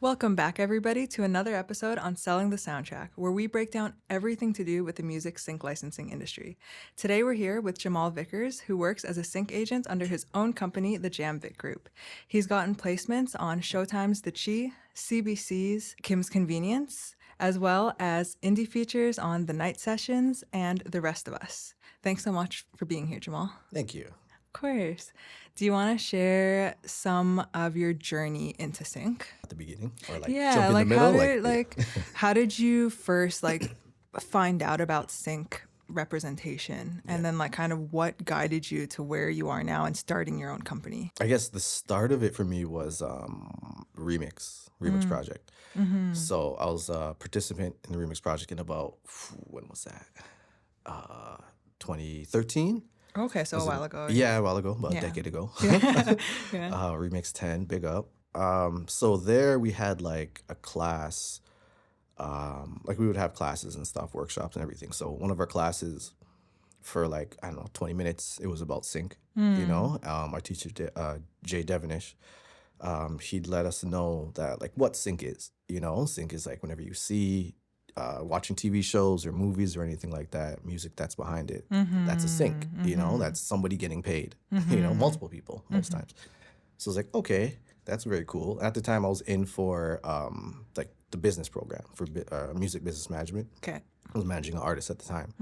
Welcome back, everybody, to another episode on Selling the Soundtrack, where we break down everything to do with the music sync licensing industry. Today, we're here with Jamal Vickers, who works as a sync agent under his own company, the Jam Vic Group. He's gotten placements on Showtime's The Chi, CBC's Kim's Convenience, as well as indie features on The Night Sessions and The Rest of Us. Thanks so much for being here, Jamal. Thank you. Of course. Do you want to share some of your journey into sync? At the beginning, or like Yeah, jump in like the middle, how did you first find out about sync representation, and then like kind of what guided you to where you are now and starting your own company? I guess the start of it for me was remix project. So I was a participant in the remix project in about when was that? 2013. Okay, so a while ago. Yeah, a while ago, about a Yeah. decade ago. Yeah. Remix 10, big up. So there we had like a class, like we would have classes and stuff, workshops and everything. So one of our classes for like, I don't know, 20 minutes, it was about sync, Our teacher, Jay Devonish, he'd let us know that like what sync is, Sync is like whenever you see watching TV shows or movies or anything like that, music that's behind it, that's a sync, that's somebody getting paid, multiple people most times. So it's like, okay, that's very cool. At the time I was in for like the business program for music business management. Okay. I was managing an artist at the time.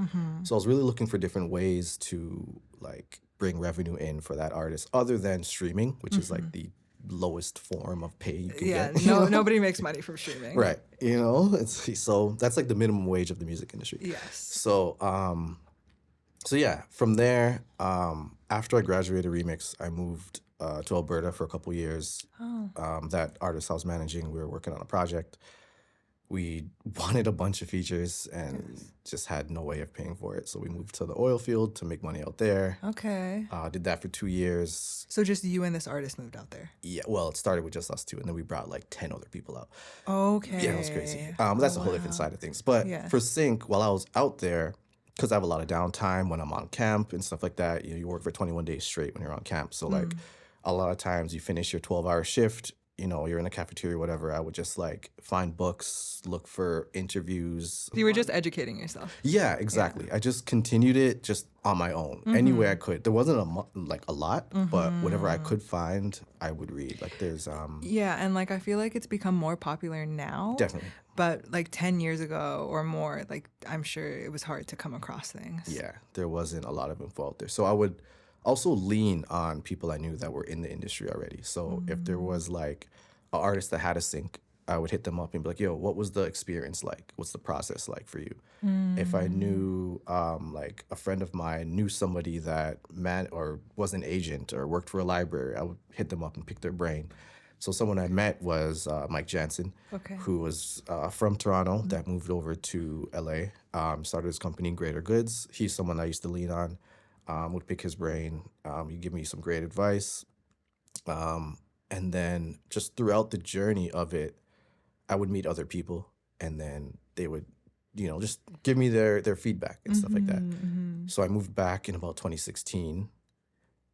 So I was really looking for different ways to like bring revenue in for that artist other than streaming, which is like the lowest form of pay you can get. Nobody makes money from streaming. Right. So that's like the minimum wage of the music industry. Yes. So yeah, from there, after I graduated Remix, I moved to Alberta for a couple years. That artist I was managing, we were working on a project. We wanted a bunch of features and just had no way of paying for it. So we moved to the oil field to make money out there. Okay. Did that for 2 years. So just you and this artist moved out there? Yeah, well, it started with just us two, and then we brought like 10 other people out. Okay. Yeah, it was crazy. But that's a whole different side of things. But for Sync, while I was out there, because I have a lot of downtime when I'm on camp and stuff like that, you work for 21 days straight when you're on camp. So like a lot of times you finish your 12-hour shift, you're in a cafeteria or whatever, I would just like find books, look for interviews. You were just educating yourself. Yeah, exactly. I just continued it just on my own, any way I could. There wasn't a lot, but whatever I could find, I would read. Like there's Yeah, and like I feel like it's become more popular now. Definitely. But like 10 years ago or more, like I'm sure it was hard to come across things. Yeah, there wasn't a lot of info out there. So I would also lean on people I knew that were in the industry already. So if there was like an artist that had a sync, I would hit them up and be like, yo, what was the experience like? What's the process like for you? If I knew like a friend of mine knew somebody that or was an agent or worked for a library, I would hit them up and pick their brain. So someone I met was Mike Jansen, who was from Toronto that moved over to LA, started his company Greater Goods. He's someone I used to lean on. Would pick his brain. He'd give me some great advice. And then just throughout the journey of it, I would meet other people and then they would, just give me their feedback and stuff like that. So I moved back in about 2016.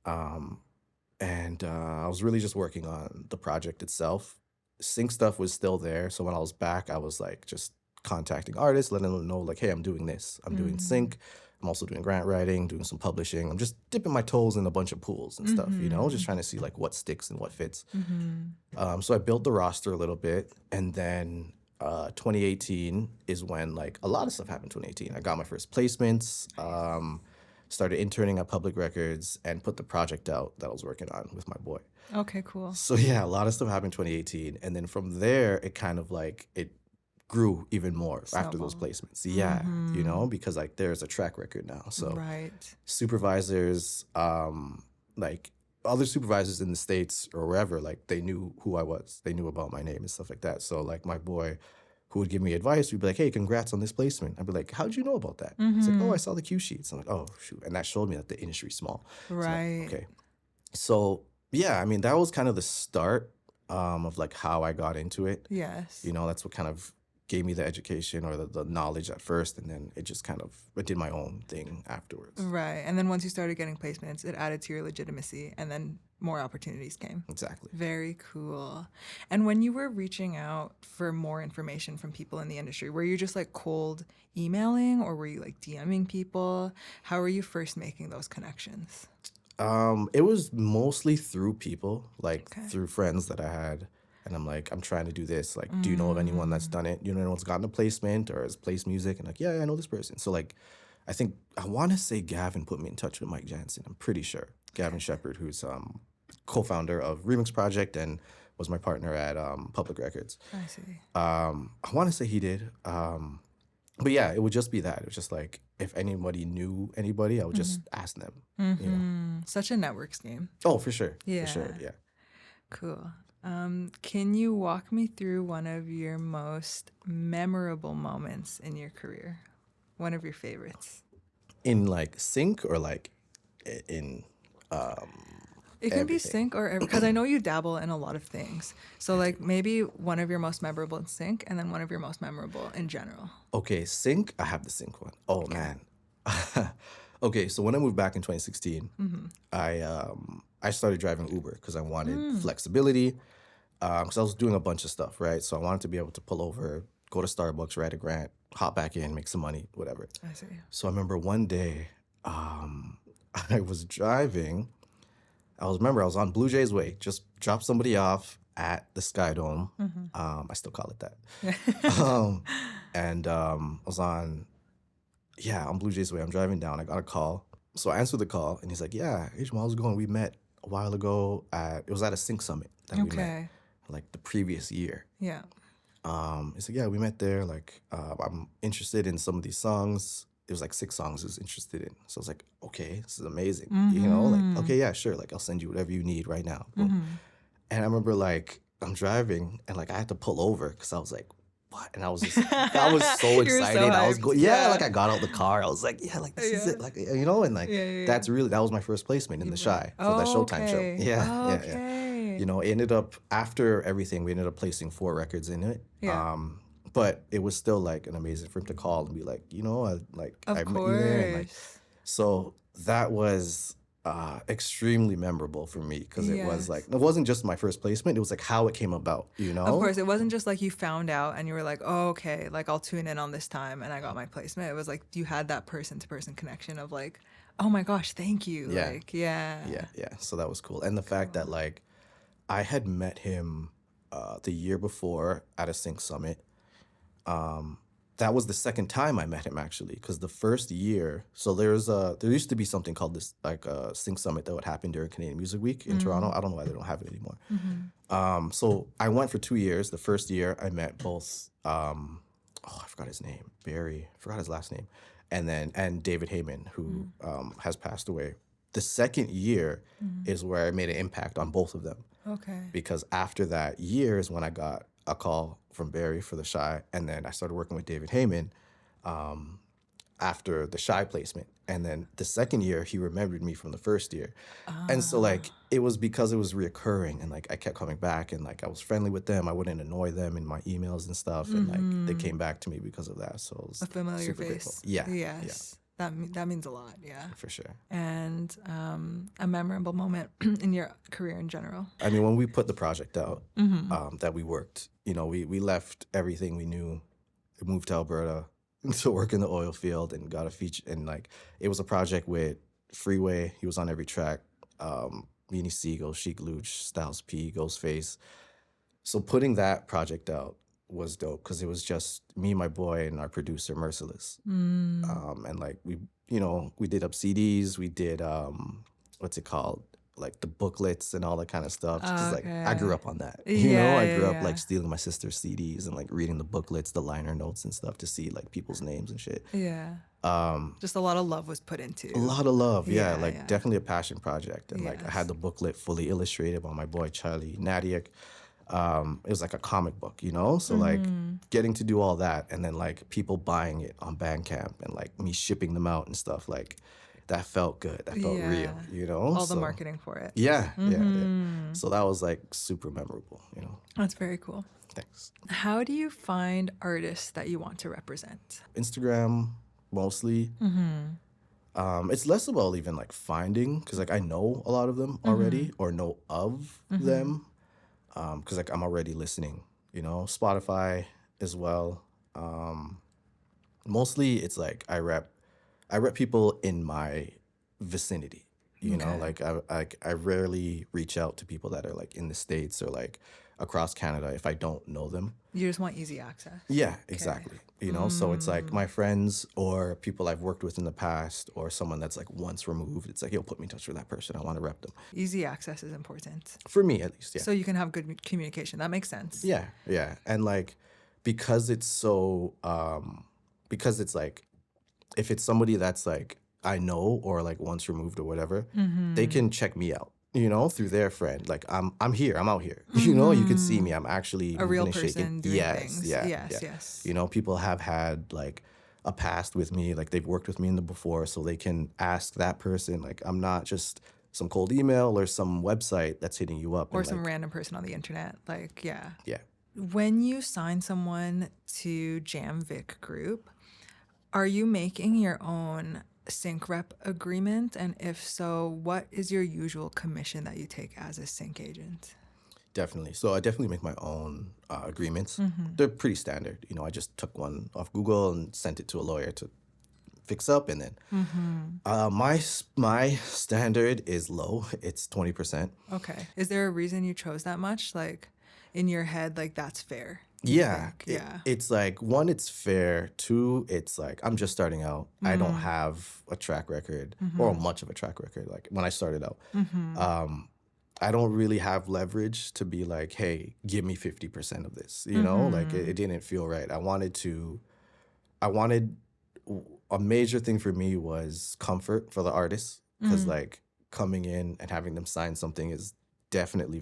And I was really just working on the project itself. Sync stuff was still there. So when I was back, I was like just contacting artists, letting them know like, hey, I'm doing this. I'm doing sync. I'm also doing grant writing, doing some publishing. I'm just dipping my toes in a bunch of pools and stuff, just trying to see like what sticks and what fits. So I built the roster a little bit. And then 2018 is when like a lot of stuff happened. 2018, I got my first placements, started interning at Public Records, and put the project out that I was working on with my boy. Okay, cool. So yeah, a lot of stuff happened in 2018. And then from there, it kind of like, it grew even more after those placements. Yeah, because like there's a track record now. So supervisors, like other supervisors in the States or wherever, like they knew who I was. They knew about my name and stuff like that. So like my boy who would give me advice, we'd be like, hey, congrats on this placement. I'd be like, how'd you know about that? He's like, oh, I saw the cue sheets. I'm like, oh, shoot. And that showed me that the industry's small. Right. So, okay. So yeah, I mean, that was kind of the start of like how I got into it. Yes. That's what kind of gave me the education or the knowledge at first, and then it just kind of I did my own thing afterwards. Right. And then once you started getting placements, it added to your legitimacy, and then more opportunities came. Exactly. Very cool. And when you were reaching out for more information from people in the industry, were you just like cold emailing, or were you like DMing people? How were you first making those connections? It was mostly through people, like Okay. through friends that I had. And I'm like, I'm trying to do this. Like, do you know of anyone that's done it? You know, anyone's gotten a placement or has placed music? And like, yeah, I know this person. So like, I want to say Gavin put me in touch with Mike Jansen. I'm pretty sure. Gavin Shepard, who's co-founder of Remix Project and was my partner at Public Records. I see. I want to say he did. But yeah, it would just be that. It was just like, if anybody knew anybody, I would just ask them. You know? Such a networks game. Oh, for sure. Yeah. For sure. Yeah. Cool. Can you walk me through one of your most memorable moments in your career? One of your favorites? In like sync or like in It can be everything. sync or because I know you dabble in a lot of things. So like maybe one of your most memorable in sync, and then one of your most memorable in general. Okay, sync. I have the sync one. Oh man. Okay, so when I moved back in 2016, I started driving Uber because I wanted flexibility. Because I was doing a bunch of stuff, right? So I wanted to be able to pull over, go to Starbucks, write a grant, hop back in, make some money, whatever. I see. So I remember one day, I was driving. I was on Blue Jays Way, just dropped somebody off at the Sky Dome. I still call it that. I was on Blue Jays Way. I'm driving down. I got a call. So I answered the call, and he's like, yeah, hey, Jamal, how's it going? We met a while ago it was at a Sync Summit that we met, Okay. like the previous year. Yeah. He's like, yeah, we met there. Like, I'm interested in some of these songs. It was like 6 songs I was interested in. So I was like, okay, this is amazing. You know, like, okay, yeah, sure. Like, I'll send you whatever you need right now. Boom. And I remember like I'm driving and like I had to pull over because I was like, what? And I was I was so You were excited. so I was hyped. going, Yeah. like I got out the car. I was like, yeah, like this is Yeah. it. Like, you know, and like Yeah. that was my first placement in the Shy for that Showtime show. Okay. Yeah. Okay. You know, it ended up after everything, we ended up placing 4 records in it. Yeah. But it was still like an amazing for him to call and be like, you know, I met Of you there. And, like, course. so that was extremely memorable for me because it was like, it wasn't just my first placement. It was like how it came about, you know? Of course, it wasn't just like you found out and you were like, oh, okay, like I'll tune in on this time and I got my placement. It was like you had that person-to-person connection of like, oh my gosh, thank you. Yeah. Like, yeah. Yeah. So that was cool. And the fact that like I had met him the year before at a Sync Summit. That was the second time I met him actually, because the first year, so there used to be something called this like Sync Summit that would happen during Canadian Music Week in Toronto. I don't know why they don't have it anymore. So I went for 2 years. The first year I met both I forgot his name, Barry, forgot his last name, and David Heyman, who has passed away. The second year is where I made an impact on both of them. Okay. Because after that year is when I got a call from Barry for the Shy, and then I started working with David Heyman after the Shy placement. And then the second year, he remembered me from the first year. And so, like, it was because it was reoccurring, and, like, I kept coming back, and, like, I was friendly with them. I wouldn't annoy them in my emails and stuff, and, like, they came back to me because of that. So it was A familiar super face. grateful. Yeah. Yes. That means a lot. Yeah. For sure. And a memorable moment in your career in general. I mean, when we put the project out, that we worked, you know, we left everything we knew, moved to Alberta to work in the oil field and got a feature. And like, it was a project with Freeway. He was on every track. Beanie Siegel, Chic Luch, Styles P, Ghostface. So putting that project out was dope because it was just me, my boy, and our producer, Merciless. And like, we did up CDs. We did, what's it called? Like the booklets and all that kind of stuff. Because like I grew up on that. You know, I grew up like stealing my sister's CDs and like reading the booklets, the liner notes and stuff to see like people's names and shit. Yeah. Just a lot of love was put into. A lot of love, yeah. Like yeah. definitely a passion project. And like I had the booklet fully illustrated by my boy Charlie Nadiak. It was like a comic book, you know? So like getting to do all that and then like people buying it on Bandcamp and like me shipping them out and stuff, like that felt good. That felt real, you know? All the marketing for it. Yeah. So that was like super memorable, you know? That's very cool. Thanks. How do you find artists that you want to represent? Instagram mostly. It's less about even like finding, because like I know a lot of them already or know of them, because like I'm already listening, Spotify as well. Mostly it's like I rep people in my vicinity. Okay. Like I rarely reach out to people that are like in the States or like across Canada if I don't know them. You just want easy access. Yeah, Okay. exactly. So it's like my friends or people I've worked with in the past or someone that's like once removed. It's like, yo, put me in touch with that person. I want to rep them. Easy access is important. For me, at least, yeah. So you can have good communication. That makes sense. Yeah, yeah. And like, because it's so, because it's like, if it's somebody that's like, I know or like once removed or whatever, they can check me out, through their friend. Like, I'm here, I'm out here. You can see me. I'm actually A real moving and shaking. person doing Yes, things. yeah, Yes, yeah. yes. People have had like a past with me, like they've worked with me in the before, so they can ask that person. Like, I'm not just some cold email or some website that's hitting you up. Or and some like, random person on the internet. Like, yeah. yeah. When you sign someone to Jam Vic Group, are you making your own sync rep agreement? And if so, what is your usual commission that you take as a sync agent? Definitely. So I definitely make my own agreements. They're pretty standard. I just took one off Google and sent it to a lawyer to fix up, and then my standard is low. It's 20%. Okay. Is there a reason you chose that much? Like in your head, like that's fair. Yeah, Yeah. it's like, one, it's fair. Two, it's like I'm just starting out. I don't have a track record or much of a track record. Like when I started out, I don't really have leverage to be like, hey, give me 50% of this. Like it didn't feel right. I wanted a major thing for me was comfort for the artists, because like coming in and having them sign something is definitely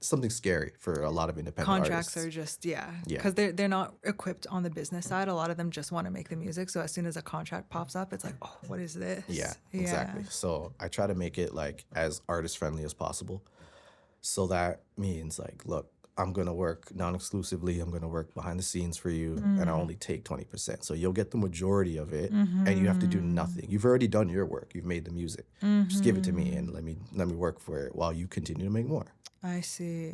something scary for a lot of independent Contracts artists. are just, yeah. Because they're not equipped on the business side. A lot of them just want to make the music. So as soon as a contract pops up, it's like, oh, what is this? Yeah, exactly. So I try to make it like as artist friendly as possible. So that means like, look, I'm going to work non-exclusively. I'm going to work behind the scenes for you, and I only take 20%. So you'll get the majority of it, and you have to do nothing. You've already done your work. You've made the music. Just give it to me and let me work for it while you continue to make more. I see.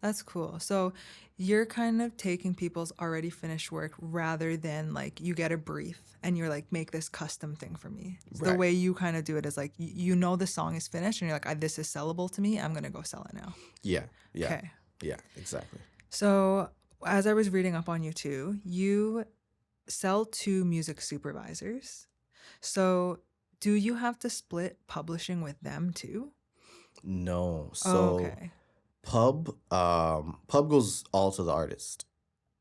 That's cool. So you're kind of taking people's already finished work rather than like you get a brief and you're like, make this custom thing for me. So the Right. way you kind of do it is like, you know the song is finished and you're like, this is sellable to me. I'm going to go sell it now. Yeah, yeah, Okay. yeah, exactly. So as I was reading up on you too, you sell to music supervisors. So do you have to split publishing with them too? No, Oh, so okay. pub goes all to the artist.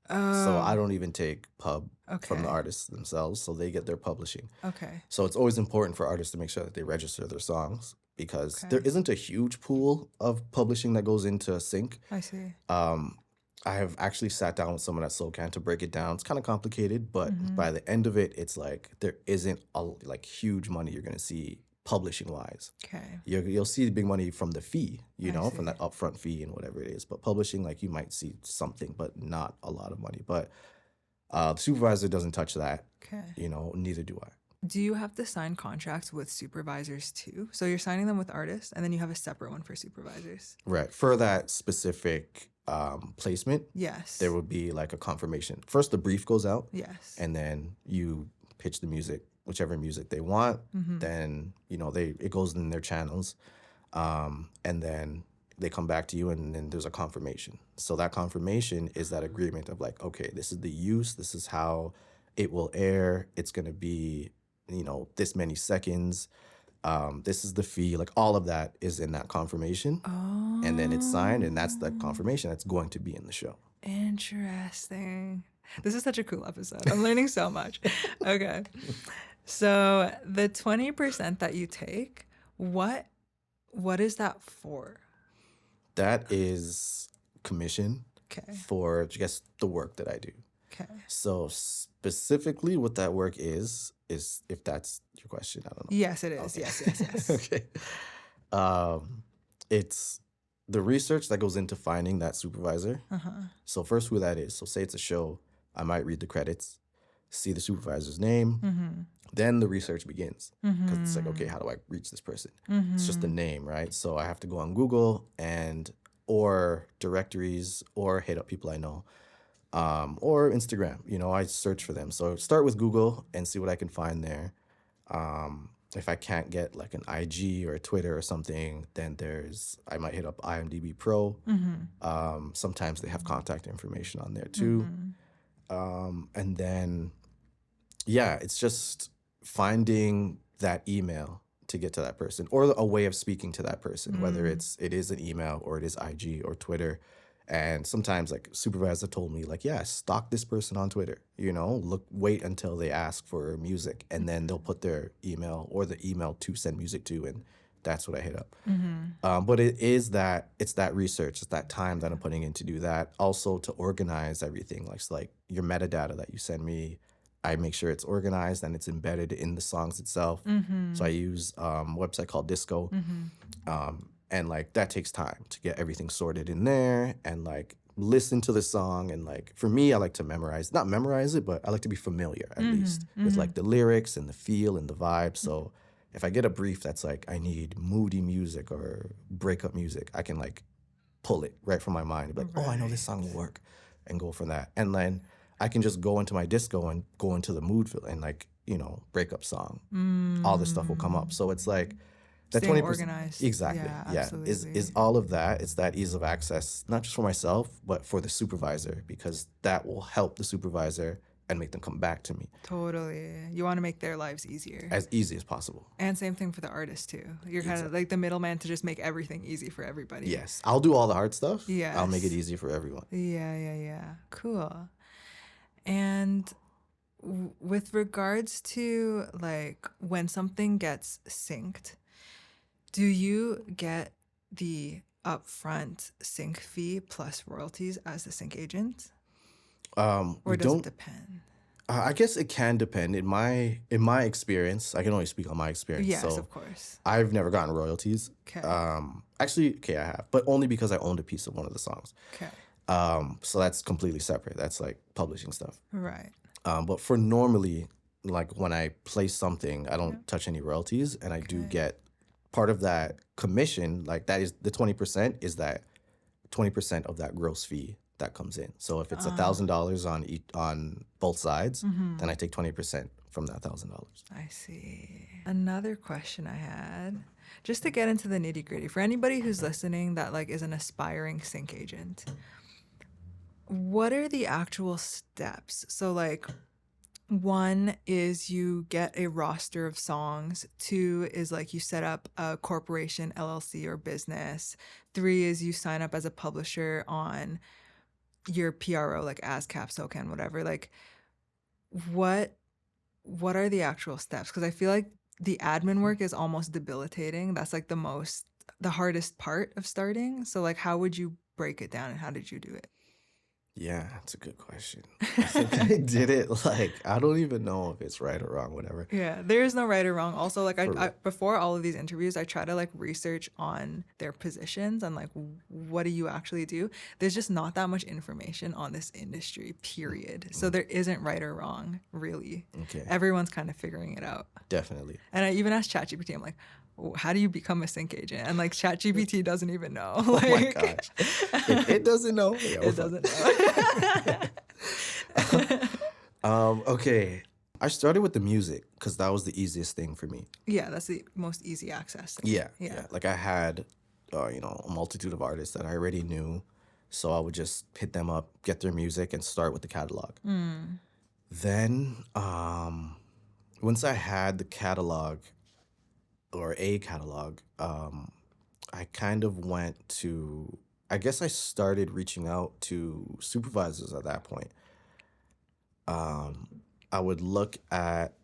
So I Oh, don't even take pub from the okay. artists themselves, so they get their publishing. Okay. So it's always important for artists to make sure that they register their songs, because there Okay. isn't a huge pool of publishing that goes into sync. I see. I have actually sat down with someone at SoCan to break it down. It's kind of complicated, but by the end of it, it's like there isn't like huge money you're gonna see publishing wise. Okay. You'll see the big money from the fee, I from that see. upfront fee and whatever it is. But publishing, like you might see something, but not a lot of money. But the supervisor doesn't touch that. Okay. Neither do I. Do you have to sign contracts with supervisors too? So you're signing them with artists and then you have a separate one for supervisors. Right. For that specific placement, Yes. there would be like a confirmation. First, the brief goes out, Yes. and then you pitch the music, whichever music they want. Then it goes in their channels, and then they come back to you, and then there's a confirmation. So that confirmation is that agreement of like, okay, this is the use, this is how it will air. It's gonna be this many seconds. This is the fee. Like all of that is in that confirmation, and then it's signed, and that's the confirmation that's going to be in the show. Interesting. This is such a cool episode. I'm learning so much. Okay. So the 20% that you take, what is that for? That is commission Okay. for, I guess, the work that I do. Okay. So specifically what that work is if that's your question, I don't know. Yes, it is. Okay. Yes. Okay. It's the research that goes into finding that supervisor. So first, who that is. So say it's a show, I might read the credits, see the supervisor's name. Then the research begins because it's like, okay, how do I reach this person? It's just a name, right? So I have to go on Google and or directories or hit up people I know, or Instagram. You know, I search for them. So start with Google and see what I can find there. If I can't get like an IG or a Twitter or something, then I might hit up IMDb Pro. Sometimes they have contact information on there too. And then, yeah, it's just finding that email to get to that person or a way of speaking to that person, whether it is an email or it is IG or Twitter. And sometimes like supervisor told me like, yeah, stalk this person on Twitter, you know, wait until they ask for music and then they'll put their email or the email to send music to. And that's what I hit up. But it's that research, it's that time that I'm putting in to do that. Also to organize everything, like your metadata that you send me, I make sure it's organized and it's embedded in the songs itself. So I use a website called Disco. And like that takes time to get everything sorted in there and like listen to the song. And like for me, I like to not memorize it, but I like to be familiar at least with like the lyrics and the feel and the vibe. So if I get a brief that's like, I need moody music or breakup music, I can like pull it right from my mind. Like, oh, I know this song will work, and go from that. And then I can just go into my disco and go into the mood and like, you know, breakup song. All this stuff will come up. So it's like that Staying 20%. organized. Exactly. Yeah. Is all of that. It's that ease of access, not just for myself, but for the supervisor, because that will help the supervisor and make them come back to me. Totally. You want to make their lives easier. As easy as possible. And same thing for the artist too. You're kind of like the middleman to just make everything easy for everybody. Yes. I'll do all the hard stuff. Yes. I'll make it easy for everyone. Yeah. Cool. And with regards to like when something gets synced, do you get the upfront sync fee plus royalties as the sync agent? Or does it depend? I guess it can depend. In my experience, I can only speak on my experience. Yes, so of course. I've never gotten royalties. Okay. Actually, I have, but only because I owned a piece of one of the songs. Okay. So that's completely separate. That's like publishing stuff. Right. But for normally, like when I play something, I don't touch any royalties, and I do get part of that commission. Like that is the 20% is that 20% of that gross fee that comes in. So if it's $1,000 on both sides, then I take 20% from that $1,000. I see. Another question I had, just to get into the nitty gritty, for anybody who's listening that like is an aspiring sync agent, what are the actual steps? So like, one is you get a roster of songs. 2 is like you set up a corporation, LLC, or business. 3 is you sign up as a publisher on your PRO, like ASCAP, SOCAN, whatever. Like, what are the actual steps? Because I feel like the admin work is almost debilitating. That's like the hardest part of starting. So like, how would you break it down and how did you do it? Yeah, that's a good question. I think I did it like, I don't even know if it's right or wrong, whatever. Yeah, there is no right or wrong. Also, like I before all of these interviews, I try to like research on their positions and like what do you actually do. There's just not that much information on this industry, period. So there isn't right or wrong, really. Okay. Everyone's kind of figuring it out. Definitely. And I even asked ChatGPT, I'm like, how do you become a sync agent? And like ChatGPT doesn't even know. Oh my gosh. It doesn't know. Yeah, it doesn't know. Okay. I started with the music because that was the easiest thing for me. Yeah, that's the most easy access thing. Yeah. Like I had, a multitude of artists that I already knew. So I would just hit them up, get their music, and start with the catalog. Then once I had the catalog, or a catalog, I kind of I guess I started reaching out to supervisors at that point. I would look at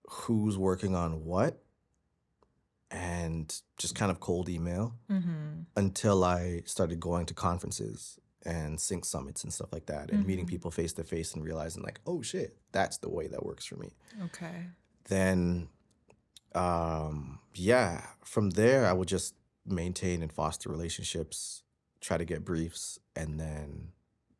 who's working on what and just kind of cold email until I started going to conferences and sync summits and stuff like that and meeting people face to face and realizing like, oh shit, that's the way that works for me. Okay. Then from there I would just maintain and foster relationships, try to get briefs, and then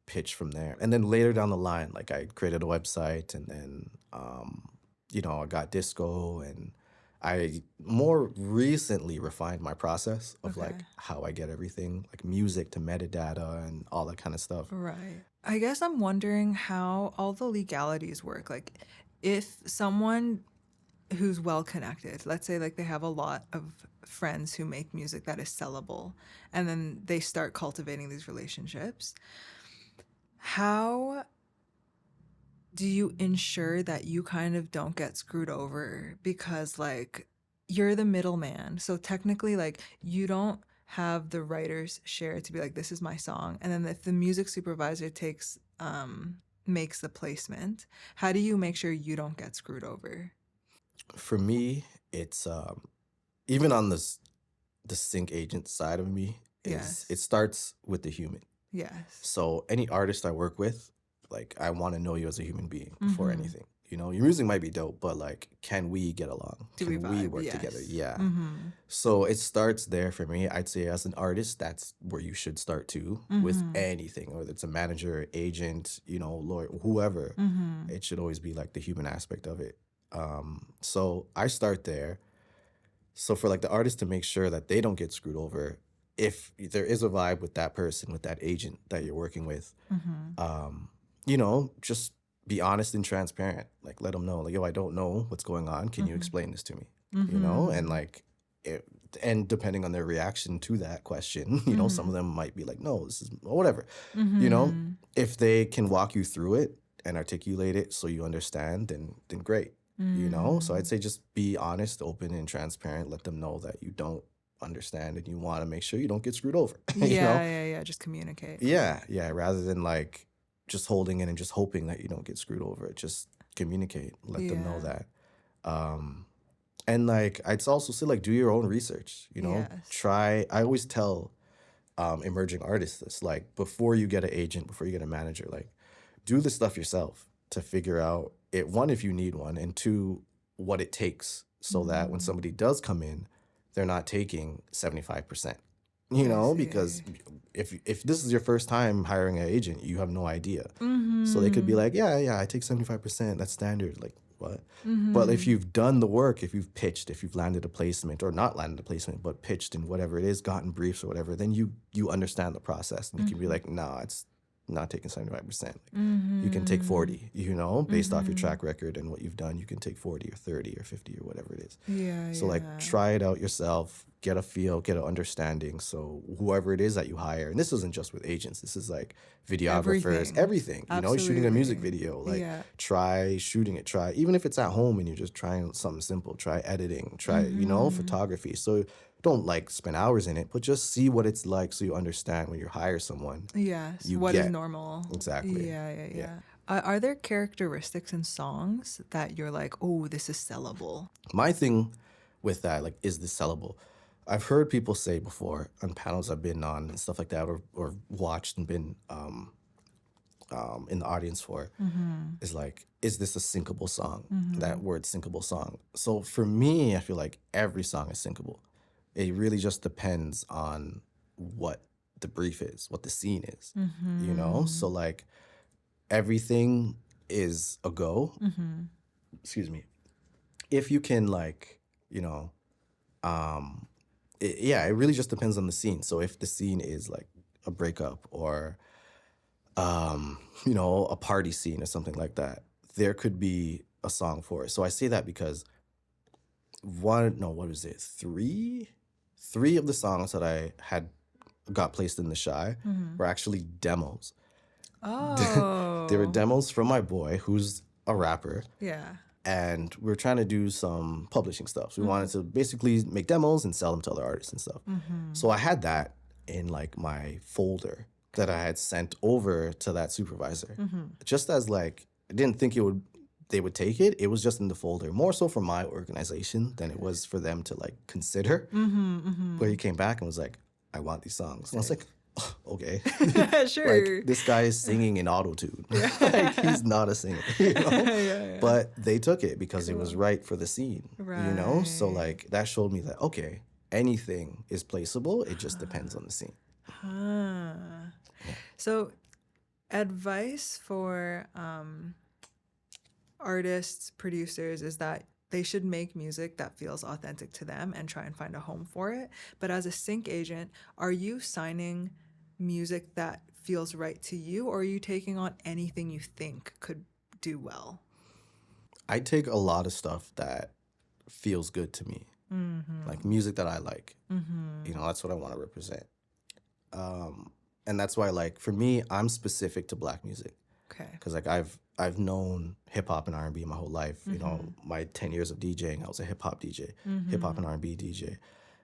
pitch from there. And then later down the line, like I created a website, and then I got disco, and I more recently refined my process of Okay. like how I get everything, like music to metadata and all that kind of stuff. Right. I guess I'm wondering how all the legalities work. Like, if someone who's well connected, let's say like they have a lot of friends who make music that is sellable, and then they start cultivating these relationships, how do you ensure that you kind of don't get screwed over? Because like you're the middleman. So technically like you don't have the writer's share to be like, this is my song. And then if the music supervisor makes the placement, how do you make sure you don't get screwed over? For me, it's even on the sync agent side of me, is Yes. it starts with the human. Yes. So any artist I work with, like I want to know you as a human being before Mhm. anything. Your music might be dope, but like, can we get along? Do we Can we vibe? work together? Yes. Yeah. Mhm. So it starts there for me. I'd say as an artist, that's where you should start too with Mhm. anything, whether it's a manager, agent, lawyer, whoever. Mhm. It should always be like the human aspect of it. So I start there. So for like the artist to make sure that they don't get screwed over, if there is a vibe with that person, with that agent that you're working with, Mhm. just be honest and transparent. Like let them know, like, yo, I don't know what's going on. Can you Mhm. explain this to me? Mhm. And like, it, and depending on their reaction to that question, some of them might be like, no, this is whatever. Mhm. If they can walk you through it and articulate it so you understand, then great. So I'd Mm. say just be honest, open, and transparent. Let them know that you don't understand and you want to make sure you don't get screwed over. Yeah. Just communicate. Yeah. Rather than like just holding it and just hoping that you don't get screwed over, just communicate. Let them know Yeah. that. Um, and like I'd also say like do your own research. Yes. Try. I always tell emerging artists this, like before you get an agent, before you get a manager, like do the stuff yourself to figure out it, one, if you need one, and two, what it takes so that when Mhm. somebody does come in, they're not taking 75%. I Because see. if this is your first time hiring an agent, you have no idea. So they could be Mhm. like, yeah, I take 75%. That's standard. Like, what? But if Mhm. you've done the work, if you've pitched, if you've landed a placement or not landed a placement, but pitched in whatever it is, gotten briefs or whatever, then you understand the process and you can be Mhm. like, nah, it's not taking 75%. You can take Mhm. 40, based off your Mhm. track record and what you've done, you can take 40 or 30 or 50 or whatever it is. Yeah, So like yeah. try it out yourself, get a feel, get an understanding. So whoever it is that you hire, and this isn't just with agents, this is like videographers, Everything. everything. You're shooting a music Absolutely. video, like Yeah. try shooting it, try even if it's at home and you're just trying something simple, try editing, try, Mhm. photography. So don't like spend hours in it, but just see what it's like so you understand when you hire someone, Yes. you What is get normal? exactly. Yeah. Yeah. Are there characteristics in songs that you're like, oh, this is sellable? My thing with that, like, is this sellable? I've heard people say before on panels I've been on and stuff like that, or watched and been in the audience for, Mhm. is like, is this a syncable song? That Mhm. word syncable song. So for me, I feel like every song is syncable. It really just depends on what the brief is, what the scene is. So Mhm. like everything is a go. Mhm. Excuse me. If you can like, you know, um it really just depends on the scene. So if the scene is like a breakup or a party scene or something like that, there could be a song for it. So I say that because what was it, three of the songs that I had got placed in the shy Mhm. were actually demos. They were Oh. demos from my boy who's a rapper, Yeah. and we are trying to do some publishing stuff. So we wanted Mhm. to basically make demos and sell them to other artists and stuff. Mhm. So I had that in like my folder that I had sent over to that supervisor. Mhm. Just as like I didn't think they would take it. It was just in the folder, more so for my organization than it was for them to like consider. Mhm. Where he Mhm. came back and was like, I want these songs. And I was Sick. like, "Oh, okay. Like Sure. this guy is singing in auto-tune. Yeah. Like he's not a singer. Yeah. But they took it because it was Cool. right for the scene. So Right. like that showed me that okay, anything is placeable. It just depends on the scene. Huh. Yeah. So, advice for artists, producers is that they should make music that feels authentic to them and try and find a home for it. But as a sync agent, are you signing music that feels right to you, or are you taking on anything you think could do well? I take a lot of stuff that feels good to me, like music that I like. You know, that's what I want to represent. And that's why, like, for me, I'm specific to Black music. Okay. Because like I've known hip hop and R&B my whole life. You know, my 10 years of DJing, I was a hip hop DJ, hip hop and R&B DJ.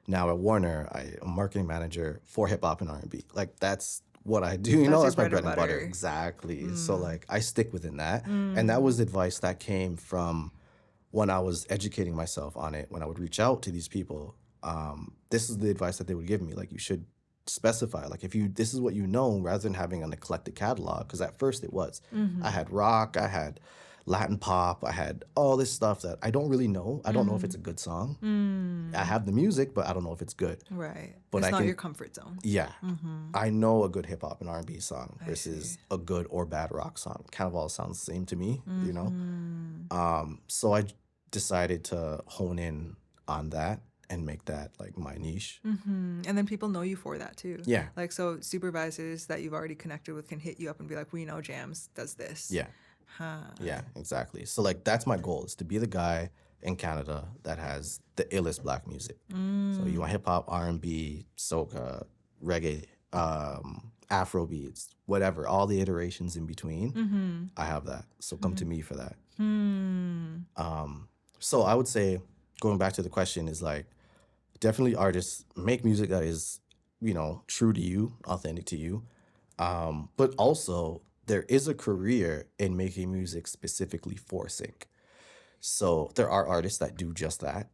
Now at Warner, I'm a marketing manager for hip hop and R&B. Like that's what I do. You know, That's that's my your bread bread and and butter. butter. Exactly. So like I stick within that, and that was advice that came from when I was educating myself on it. When I would reach out to these people, this is the advice that they would give me. Like you should specify, like if you this is what you know, rather than having an eclectic catalog. Because at first it was, I had rock, I had Latin pop, I had all this stuff that I don't really know. I don't know if it's a good song. I have the music, but I don't know if it's good. Right. But It's I not can, your comfort zone. yeah, I know a good hip hop and R&B song versus see. a good or bad rock song. Kind of all sounds the same to me, you know. So I decided to hone in on that and make that like my niche. And then people know you for that too. Yeah. Like, so supervisors that you've already connected with can hit you up and be like, we know Jams does this. Yeah. Yeah, exactly. So like that's my goal, is to be the guy in Canada that has the illest Black music. So you want hip hop, R&B, soca, reggae, afro-beats, whatever, all the iterations in between. I have that. So come to me for that. So I would say, going back to the question, is like definitely artists make music that is, you know, true to you, authentic to you. But also there is a career in making music specifically for sync. So there are artists that do just that,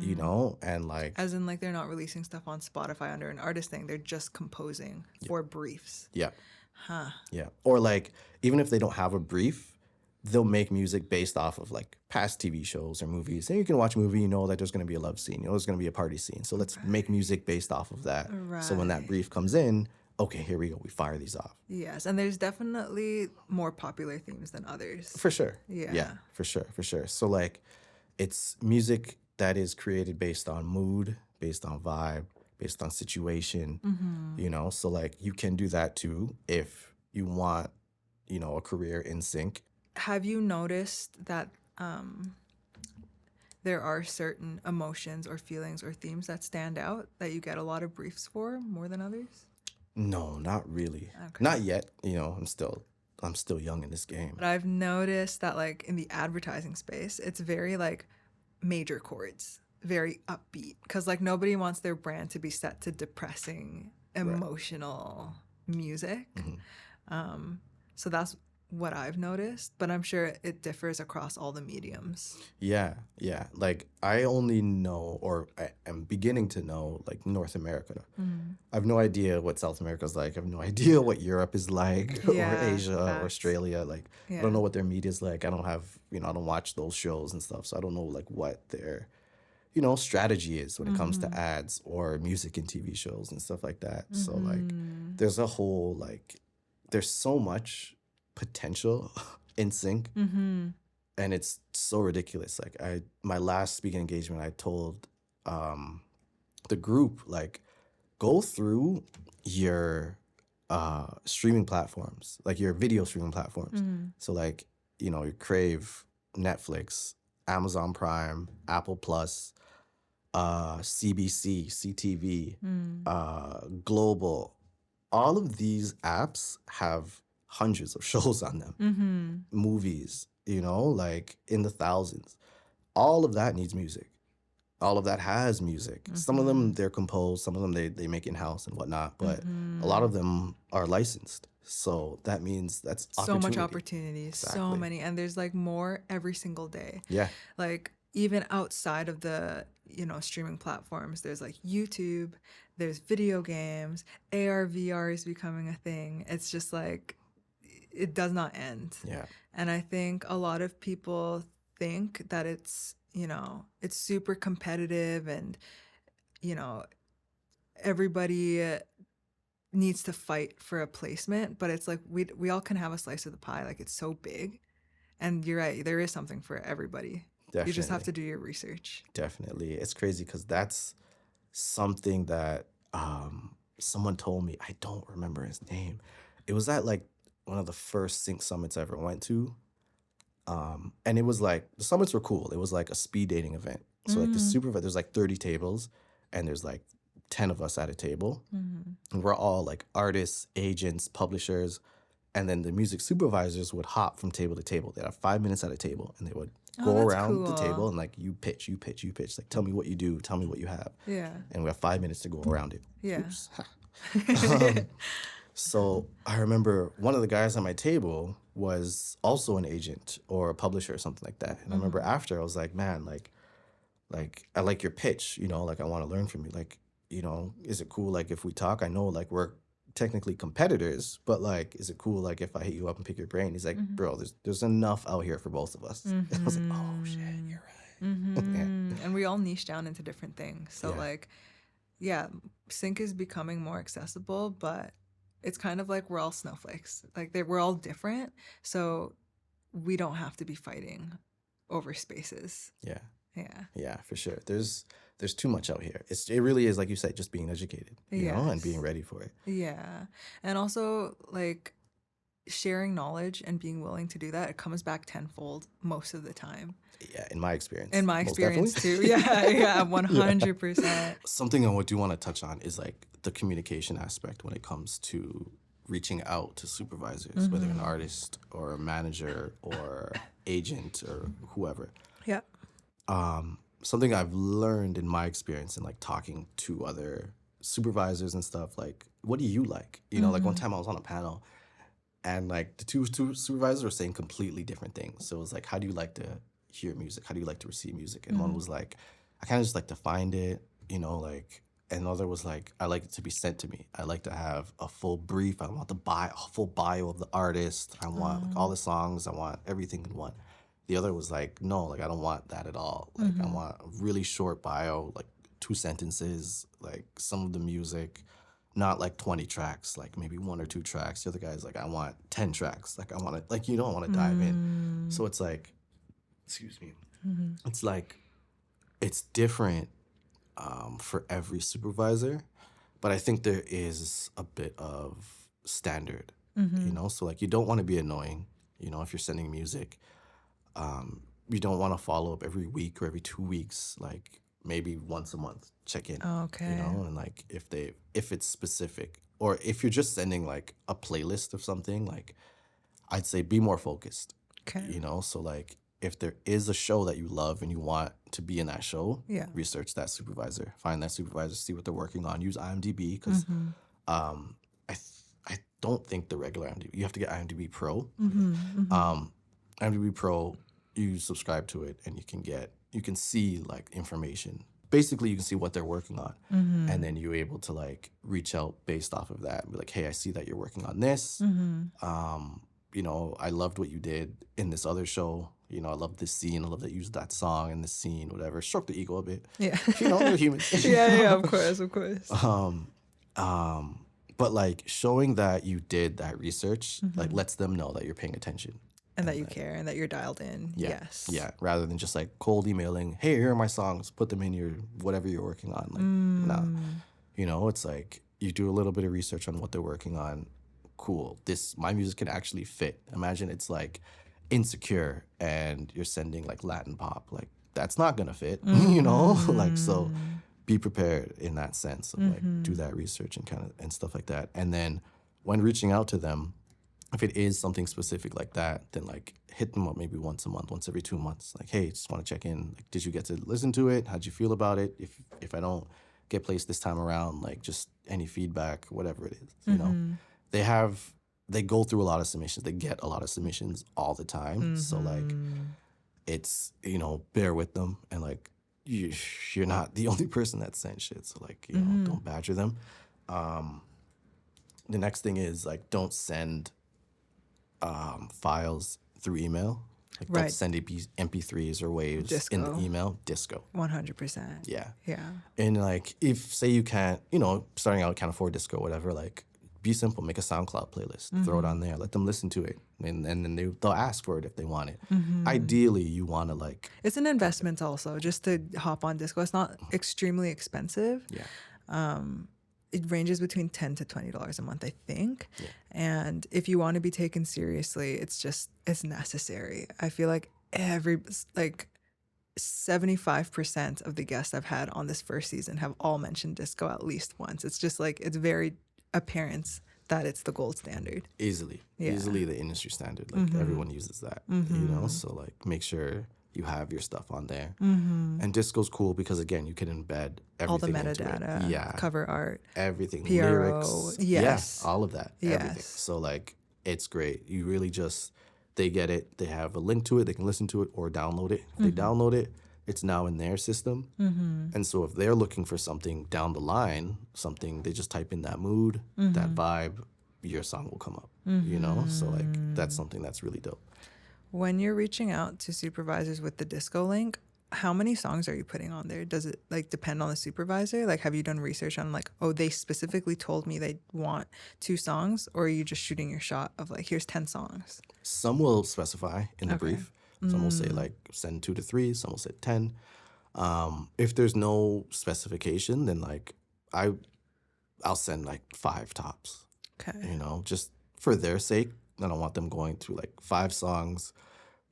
you know, and like, As in, like, they're not releasing stuff on Spotify under an artist thing. They're just composing for briefs. yeah, yeah. Or like, even if they don't have a brief, they'll make music based off of like past TV shows or movies. And you can watch a movie, you know that there's going to be a love scene, you know, there's going to be a party scene. So let's make music based off of that. So when that brief comes in, okay, here we go, we fire these off. Yes, and there's definitely more popular themes than others. For sure. Yeah. For sure. For sure. So like it's music that is created based on mood, based on vibe, based on situation, you know? So like you can do that too if you want, you know, a career in sync. Have you noticed that there are certain emotions or feelings or themes that stand out that you get a lot of briefs for more than others? No, not really. Okay. Not yet. You know, I'm still young in this game. But I've noticed that, like, in the advertising space, it's very like major chords, very upbeat, because like nobody wants their brand to be set to depressing, emotional music. So that's what I've noticed, but I'm sure it differs across all the mediums. Yeah, yeah. Like I only know, or I am beginning to know, like North America. I have no idea what South America's like. I have no idea what Europe is like, or Yeah, Asia, or facts. Australia. Like I Yeah. don't know what their media's like. I don't have, you know, I don't watch those shows and stuff, so I don't know like what their, you know, strategy is when it comes to ads or music and TV shows and stuff like that. So like, there's a whole like, there's so much potential in sync, and it's so ridiculous. Like my last speaking engagement, I told the group, like, go through your streaming platforms, like your video streaming platforms. So like, you know, your Crave, Netflix, Amazon Prime, Apple Plus, CBC, CTV, Global. All of these apps have hundreds of shows on them, movies, you know, like in the thousands. All of that needs music. All of that has music. Some of them, they're composed. Some of them, they make in-house and whatnot. But a lot of them are licensed. So that means that's So much opportunities, so Exactly. many. And there's like more every single day. Yeah. Like even outside of the, you know, streaming platforms, there's like YouTube, there's video games, AR, VR is becoming a thing. It's just like, it does not end. Yeah. And I think a lot of people think that it's, you know, it's super competitive and you know, everybody needs to fight for a placement, but it's like we all can have a slice of the pie. Like it's so big. And you're right, there is something for everybody. You just have Definitely. to do your research. Definitely. It's crazy because that's something that someone told me. I don't remember his name. It was at like one of the first sync summits I ever went to. And it was like the summits were cool. It was like a speed dating event. So like the supervisor, there's like 30 tables and there's like 10 of us at a table. And we're all like artists, agents, publishers. And then the music supervisors would hop from table to table. They'd have 5 minutes at a table and they would go that's around the table cool. and like you pitch. Like tell me what you do, tell me what you have. Yeah. And we have 5 minutes to go around it. Yeah. Oops. So I remember one of the guys at my table was also an agent or a publisher or something like that. And I remember after I was like, man, like I like your pitch, you know, like I want to learn from you. Like, you know, is it cool like if we talk? I know like we're technically competitors, but like, is it cool like if I hit you up and pick your brain? He's like, bro, there's enough out here for both of us. And I was like, oh shit, you're right. Yeah. And we all niche down into different things. So Yeah. like, yeah, sync is becoming more accessible, but it's kind of like we're all snowflakes. Like we're all different, so we don't have to be fighting over spaces. Yeah. Yeah. Yeah, for sure. There's too much out here. It really is, like you said, just being educated, you know, and being Yes. ready for it. Yeah. And also like sharing knowledge and being willing to do that, it comes back tenfold most of the time. Yeah, in my experience. In my most experience definitely. too. Yeah, 100%. Something I do want to touch on is like the communication aspect when it comes to reaching out to supervisors, whether an artist or a manager or agent or whoever. Yeah. Something I've learned in my experience in like talking to other supervisors and stuff, like, what do you like? You know, like one time I was on a panel and like the two supervisors were saying completely different things. So it was like, how do you like to hear music? How do you like to receive music? And one was like, I kind of just like to find it, you know, like, and another was like, I like it to be sent to me. I like to have a full brief. I want a full bio of the artist. I want like all the songs. I want everything in one. The other was like, no, like I don't want that at all. Like I want a really short bio, like 2 sentences, like some of the music, not like 20 tracks, like maybe 1 or 2 tracks. The other guy's like, I want 10 tracks. Like I want to, like you don't want to dive in. So it's like, excuse me, it's like, it's different for every supervisor, but I think there is a bit of standard, you know? So like you don't want to be annoying, you know, if you're sending music. You don't want to follow up every week or every 2 weeks, like maybe once a month, check in. Okay. You know, and like if it's specific, or if you're just sending like a playlist of something, like I'd say be more focused. Okay. You know, so like if there is a show that you love and you want to be in that show, Yeah. research that supervisor, find that supervisor, see what they're working on, use IMDb because I don't think the regular IMDb, you have to get IMDb Pro. IMDb Pro, you subscribe to it and you can see like information. Basically, you can see what they're working on. And then you're able to like reach out based off of that and be like, hey, I see that you're working on this. You know, I loved what you did in this other show. You know, I love this scene. I love that you used that song in this scene, whatever. Stroke the ego a bit. Yeah. You know, we're humans. yeah, of course. But like showing that you did that research, like lets them know that you're paying attention. And that you care and that you're dialed in. Yeah. Yes. Yeah. Rather than just like cold emailing, hey, here are my songs, put them in your whatever you're working on. Like, nah. You know, it's like you do a little bit of research on what they're working on. Cool. My music can actually fit. Imagine it's like Insecure and you're sending like Latin pop. Like that's not gonna fit, you know? Like so be prepared in that sense of like do that research and stuff like that. And then when reaching out to them, if it is something specific like that, then like hit them up maybe once a month, once every 2 months. Like, hey, just want to check in. Like, did you get to listen to it? How'd you feel about it? If I don't get placed this time around, like just any feedback, whatever it is, you know. They go through a lot of submissions. They get a lot of submissions all the time. So like it's, you know, bear with them and like you're not the only person that sent shit. So like, you know, don't badger them. The next thing is like don't send files through email. Like don't Right. send MP3s or waves in the Disco. email. Disco. 100%. Yeah. Yeah. And like if say you can't, starting out can't afford disco or whatever, like be simple, make a SoundCloud playlist, throw it on there, let them listen to it. And then they'll ask for it if they want it. Ideally you want to like It's an investment also, just to hop on disco. It's not extremely expensive. yeah. It ranges between $10 to $20 a month, I think. Yeah. And if you want to be taken seriously, it's necessary. I feel like 75% of the guests I've had on this first season have all mentioned disco at least once. It's just like, it's very apparent that it's the gold standard. Easily Yeah. easily the industry standard, like everyone uses that, so like make sure you have your stuff on there. And disco's cool because again you can embed everything All the into it. metadata, Yeah, cover art, everything, PRO, lyrics, yes. yeah, all of that, everything. Yes. So like it's great. You really just they get it, they have a link to it, they can listen to it or download it. If they download it, it's now in their system. And so if they're looking for something down the line, something, they just type in that mood, that vibe, your song will come up. So like that's something that's really dope. When you're reaching out to supervisors with the disco link, how many songs are you putting on there? Does it like depend on the supervisor? Like, have you done research on like, oh, they specifically told me they want 2 songs, or are you just shooting your shot of like, here's 10 songs? Some will specify in the brief. Some will say like send 2 to 3. Some will say 10. If there's no specification, then like I'll send like 5 tops. Okay. Just for their sake. I don't want them going to like 5 songs.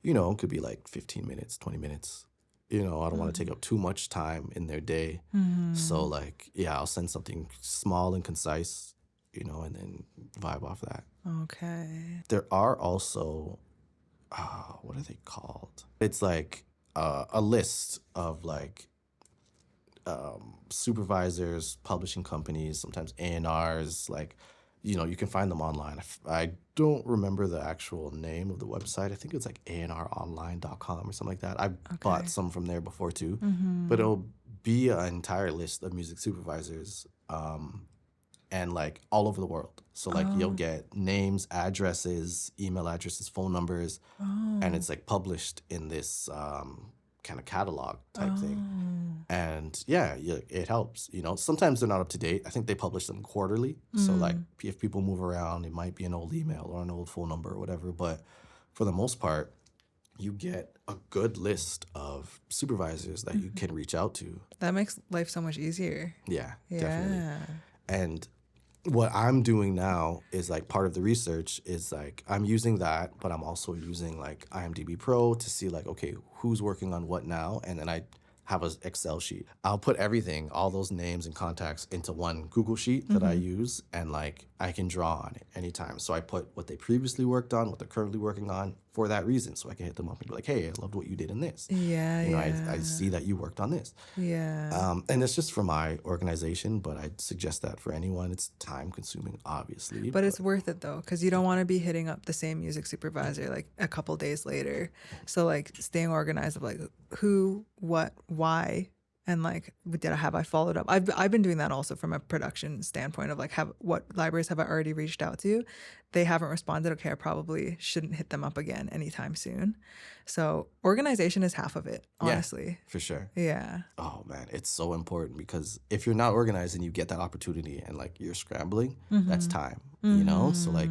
It could be like 15 minutes, 20 minutes. I don't want to take up too much time in their day. So like, yeah, I'll send something small and concise, and then vibe off that. Okay. There are also, what are they called? It's like a list of like supervisors, publishing companies, sometimes A&Rs, like, you can find them online. I don't remember the actual name of the website. I think it's like anronline.com or something like that. I bought some from there before too. But it'll be an entire list of music supervisors and like all over the world. So like you'll get names, addresses, email addresses, phone numbers, and it's like published in this kind of catalog type thing. And yeah, it helps. Sometimes they're not up to date. I think they publish them quarterly. So like if people move around, it might be an old email or an old phone number or whatever. But for the most part, you get a good list of supervisors that you can reach out to. That makes life so much easier. Yeah, Yeah. definitely. And what I'm doing now is like part of the research is like I'm using that, but I'm also using like IMDb Pro to see like, okay, who's working on what now? And then I have an Excel sheet. I'll put everything, all those names and contacts into one Google sheet that I use, and like I can draw on it anytime. So I put what they previously worked on, what they're currently working on for that reason. So I can hit them up and be like, hey, I loved what you did in this. Yeah, I see that you worked on this. Yeah. And it's just for my organization, but I'd suggest that for anyone. It's time consuming, obviously. But it's worth it though, because you don't want to be hitting up the same music supervisor like a couple days later. So like staying organized of like who, what, why, and like have I followed up? I've been doing that also from a production standpoint of like what libraries have I already reached out to? They haven't responded. Okay, I probably shouldn't hit them up again anytime soon. So organization is half of it, honestly. Yeah, for sure. Yeah. Oh man, it's so important because if you're not organized and you get that opportunity and like you're scrambling, that's time, So like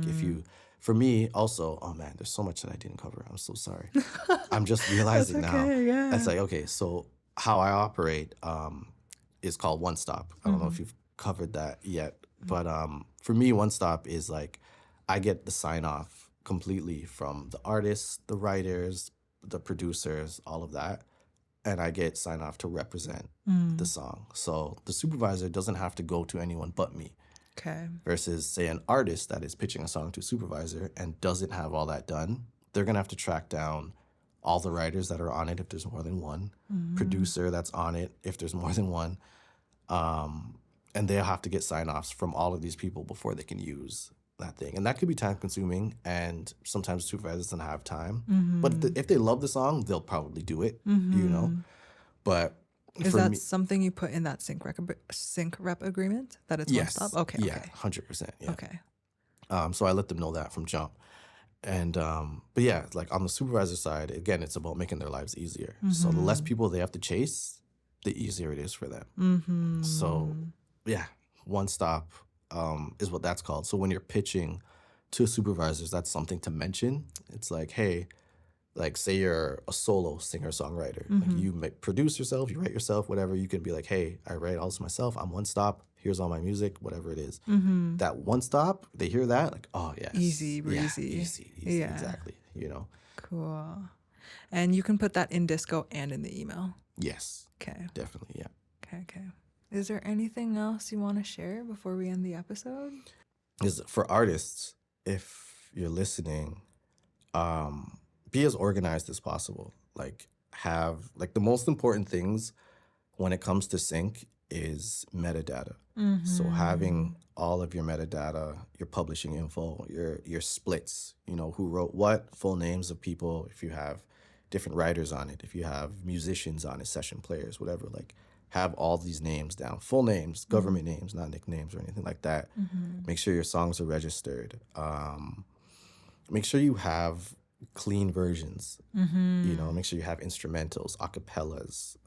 for me also, oh man, there's so much that I didn't cover. I'm so sorry. I'm just realizing That's now. okay, yeah. It's like, okay, so how I operate is called One Stop. I don't know if you've covered that yet, but for me, One Stop is like I get the sign off completely from the artists, the writers, the producers, all of that. And I get sign off to represent the song. So the supervisor doesn't have to go to anyone but me. Okay. Versus, say, an artist that is pitching a song to a supervisor and doesn't have all that done. They're going to have to track down all the writers that are on it if there's more than one, producer that's on it if there's more than one. And they'll have to get sign-offs from all of these people before they can use that thing. And that could be time-consuming, and sometimes supervisors don't have time. But if they love the song, they'll probably do it, But Is for that me, something you put in that sync rep agreement? That it's yes, one stop? Okay. yeah, Okay. 100%, yeah. Okay. So I let them know that from jump. And but yeah, like on the supervisor side, again, it's about making their lives easier. So the less people they have to chase, the easier it is for them. So yeah, one stop is what that's called. So when you're pitching to supervisors, that's something to mention. It's like, hey, like say you're a solo singer songwriter, like you produce yourself, you write yourself, whatever. You can be like, hey, I write all this myself. I'm one stop. Here's all my music, whatever it is. That one stop, they hear that, like, oh yes, Easy breezy. yeah, easy, Yeah. exactly. You know, Cool. And you can put that in disco and in the email. yes, Okay. definitely, yeah. Okay. Is there anything else you want to share before we end the episode? Is for artists, if you're listening, be as organized as possible. Like have like the most important things when it comes to sync is metadata. So having all of your metadata, your publishing info, your splits, you know, who wrote what, full names of people, if you have different writers on it, if you have musicians on it, session players, whatever, like have all these names down, full names, government names, not nicknames or anything like that. Make sure your songs are registered. Make sure you have clean versions. You know, make sure you have instrumentals, acapellas.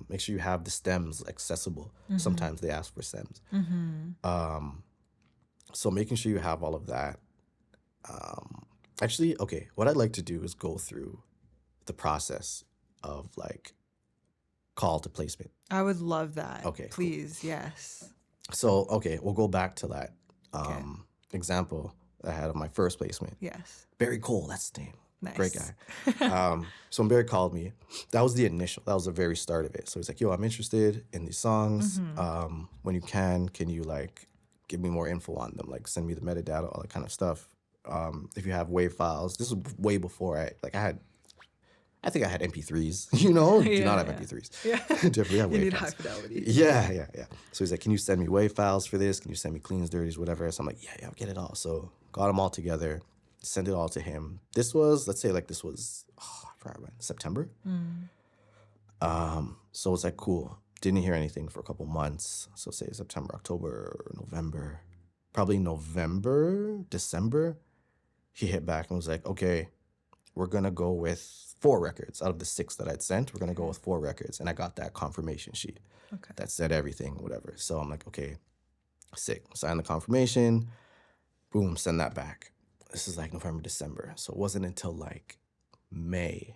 Make sure you have the stems accessible. Sometimes they ask for stems. So making sure you have all of that. Actually, okay, what I'd like to do is go through the process of like call to placement. I would love that. Okay, cool. Please, yes. So, okay, we'll go back to that Okay. example I had of my first placement. Yes. Barry Cole, that's the name. Nice. Great guy. So when Barry called me, that was the very start of it. So he's like, yo, I'm interested in these songs. When you can you like give me more info on them? Like send me the metadata, all that kind of stuff. If you have WAV files, this was way before I think I had MP3s, you know? Do not have MP3s. Yeah. Definitely have You WAV need files. high fidelity. Yeah. So he's like, can you send me WAV files for this? Can you send me cleans, dirties, whatever? So I'm like, yeah, I'll get it all. So got them all together, sent it all to him. This was, let's say like this was, I forgot when, September? So it's like, cool. Didn't hear anything for a couple months. So say September, October, November. Probably November, December. He hit back and was like, okay, we're going to go with 4 records out of the 6 that I'd sent. We're going to go with 4 records. And I got that confirmation sheet that said everything, whatever. So I'm like, okay, sick. Sign the confirmation. Boom, send that back. This is like November, December. So it wasn't until like May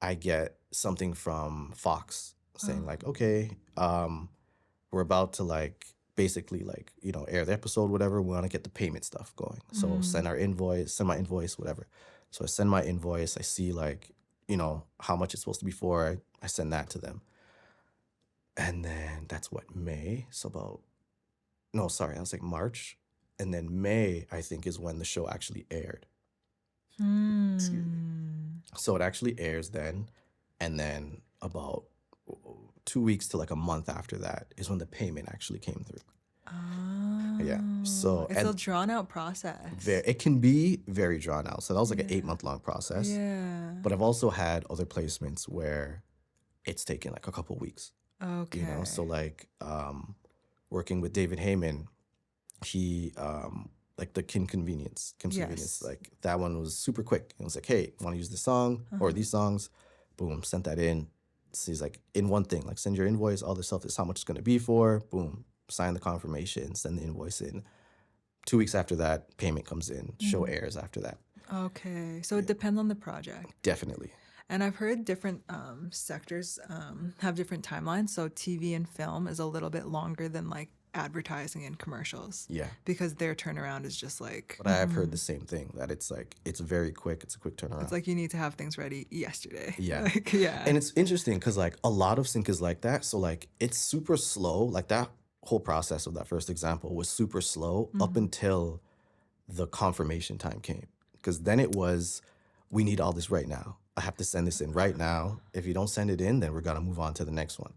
I get something from Fox saying like, okay, we're about to like basically like, you know, air the episode, whatever. We want to get the payment stuff going. So send my invoice, whatever. So I send my invoice. I see like, you know, how much it's supposed to be for. I send that to them. And then that's what, May? So that was like March. And then May, I think, is when the show actually aired. Excuse me. So it actually airs then. And then about 2 weeks to like a month after that is when the payment actually came through. Oh. Yeah. So it's a drawn out process. It can be very drawn out. So that was like an 8-month-long process. Yeah. But I've also had other placements where it's taken like a couple weeks. Okay. You know, so like working with David Heyman, he like the Kim's Convenience, like that one was super quick. It was like, hey, want to use this song or these songs? Boom, sent that in. So he's like, in one thing, like send your invoice, all this stuff, this is how much it's going to be for. Boom, sign the confirmation, send the invoice in. 2 weeks after that, payment comes in, show airs after that. Okay, so it depends on the project. Definitely. And I've heard different sectors have different timelines. So TV and film is a little bit longer than like advertising and commercials. Yeah. Because their turnaround is just like... But I have heard the same thing, that it's like, it's very quick. It's a quick turnaround. It's like you need to have things ready yesterday. Yeah. Like, yeah. And it's interesting because like a lot of sync is like that. So like it's super slow. Like that whole process of that first example was super slow up until the confirmation time came. Because then it was, we need all this right now. I have to send this in right now. If you don't send it in, then we're going to move on to the next one.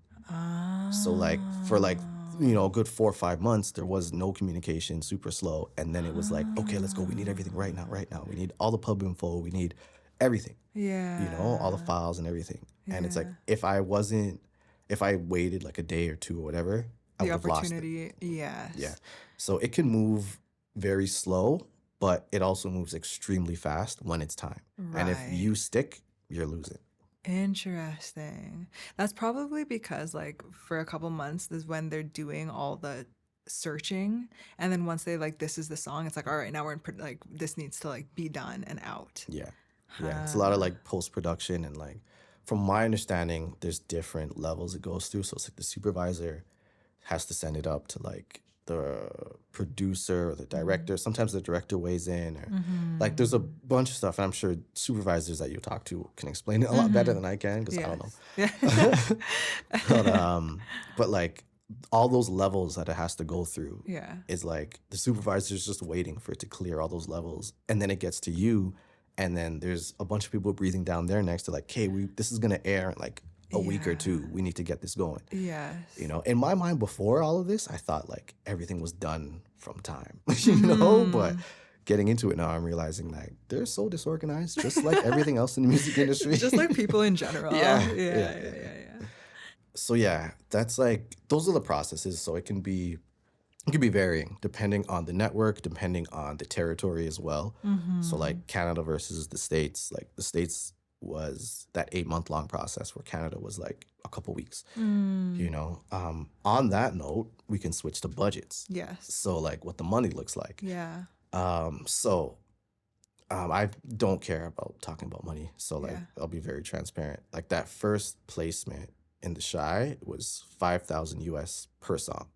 So like for like, you know, a good 4 or 5 months, there was no communication, super slow. And then it was like, okay, let's go. We need everything right now. We need all the pub info. We need everything. Yeah. You know, all the files and everything. And it's like, if I waited like a day or 2 or whatever, I would have lost it. Yes. Yeah. So it can move very slow but it also moves extremely fast when it's time. And if you Right. stick, you're losing. Interesting. That's probably because, like, for a couple months is when they're doing all the searching, and then once they like, this is the song, it's like, all right, now we're in like, this needs to like be done and out. Yeah. Yeah. It's a lot of Huh. like post production and like from my understanding, there's different levels it goes through. So it's like the supervisor has to send it up to like the producer or the director. Sometimes the director weighs in or like there's a Mm-hmm. bunch of stuff. And I'm sure supervisors that you talk to can explain it a lot better Mm-hmm. than I can because I don't know. Yes. Yeah. But like all those levels that it has to go through Yeah. is like the supervisor is just waiting for it to clear all those levels, and then it gets to you, and then there's a bunch of people breathing down their necks to like, hey, this is gonna air in like a week or Yeah. two. We need to get this going. Yes. You know, in my mind before all of this, I thought like everything was done from time, you know, but Mm-hmm. getting into it now, I'm realizing like they're so disorganized, just like everything else in the music industry. Just like people in general. Yeah, Yeah. yeah, Yeah. yeah, Yeah. yeah. Yeah. So yeah, that's like those are the processes. So it can be varying depending on the network, depending on the territory as well. So Mm-hmm. like Canada versus the States, like the States was that 8 month long process where Canada was like a couple weeks, you Mm. know. On that note, we can switch to budgets. Yes. So like what the money looks like. Yeah. I don't care about talking about money. So like Yeah. I'll be very transparent. Like that first placement in the Shy was 5,000 US per song.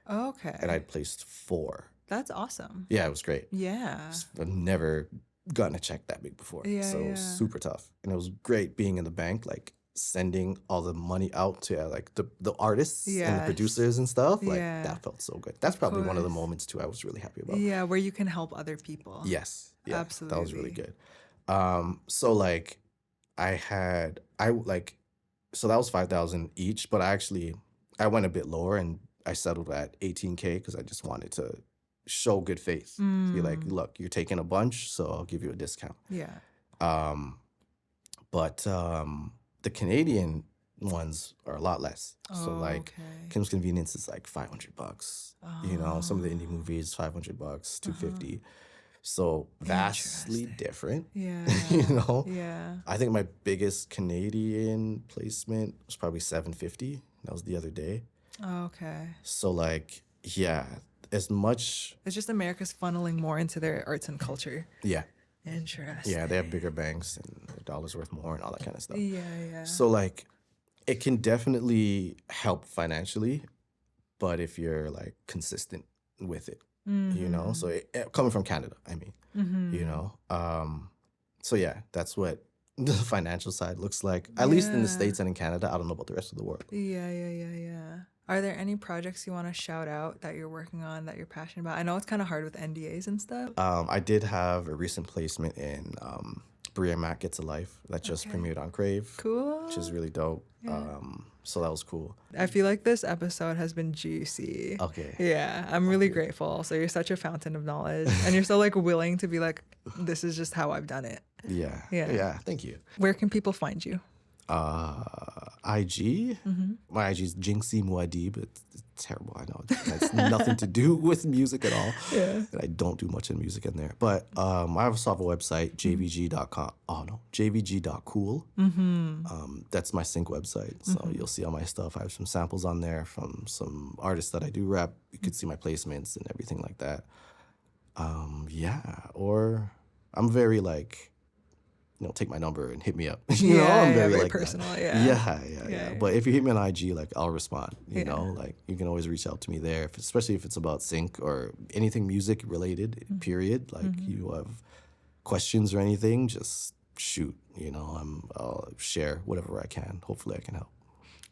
And Okay. I'd placed 4. That's awesome. Yeah, it was great. Yeah. I've never gotten a check that big before. Yeah. So it was Yeah. super tough. And it was great being in the bank, like sending all the money out to like the artists and the Yes. producers and stuff. Like Yeah. that felt so good. That's Of probably one of the course. moments too I was really happy about. Yeah, where you can help other people. Yes. Yeah. That was really Absolutely. good. So like I like so that was 5,000 each, but I went a bit lower and I settled at 18K because I just wanted to show good faith. Be like, Mm. look, you're taking a bunch, so I'll give you a discount. Yeah. But the Canadian ones are a lot less. So like Okay. Kim's Convenience is like $500. You know, some of the indie Oh. movies $500, Uh-huh. $250. So vastly Interesting. different. You Yeah. know, Yeah. I think my biggest Canadian placement was probably 750. That was the other day. Okay. So like, yeah, as much, It's just America's funneling more into their arts and culture. yeah, Interesting. yeah, they have bigger banks and their dollar's worth more and all that kind of stuff. Yeah. Yeah. So like, it can definitely help financially, but if you're like consistent with it, you know. So coming from Canada, I mean, you Mm-hmm. know. So yeah, that's what the financial side looks like. At least in the Yeah. States and in Canada. I don't know about the rest of the world. Yeah. Yeah. Yeah. Yeah. Are there any projects you want to shout out that you're working on that you're passionate about? I know it's kind of hard with NDAs and stuff. I did have a recent placement in Bria Mac Gets a Life that just Okay. premiered on Crave, Cool. which is really dope. Yeah. So that was cool. I feel like this episode has been juicy. Okay. Yeah, I'm really grateful. So you're such a fountain of knowledge, and you're so like willing to be like, this is just how I've done it. Yeah. Yeah. Yeah. Thank you. Where can people find you? IG. Mm-hmm. My IG is Jinxie Muad'Dib. It's terrible. I know. It has nothing to do with music at all. Yeah. And I don't do much in music in there. But I also have a website, jvg.com. Oh, no. jvg.cool. Mm-hmm. That's my sync website. So you'll see all my stuff. I have some samples on there from some artists that I do rap. You could see my placements and everything like that. Yeah. Or I'm very like, take my number and hit me up. You know, I'm very very like that. personal. Yeah. Yeah. Yeah. But if you hit me on IG, like I'll respond. You Yeah. know, like you can always reach out to me there, especially if it's about sync or anything music related. Period. Like you have questions or anything, just shoot. You know, I'll share whatever I can. Hopefully, I can help.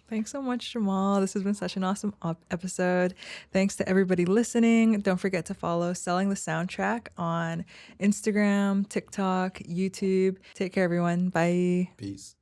Thanks so much, Jamal. This has been such an awesome episode. Thanks to everybody listening. Don't forget to follow Selling the Soundtrack on Instagram, TikTok, YouTube. Take care, everyone. Bye. Peace.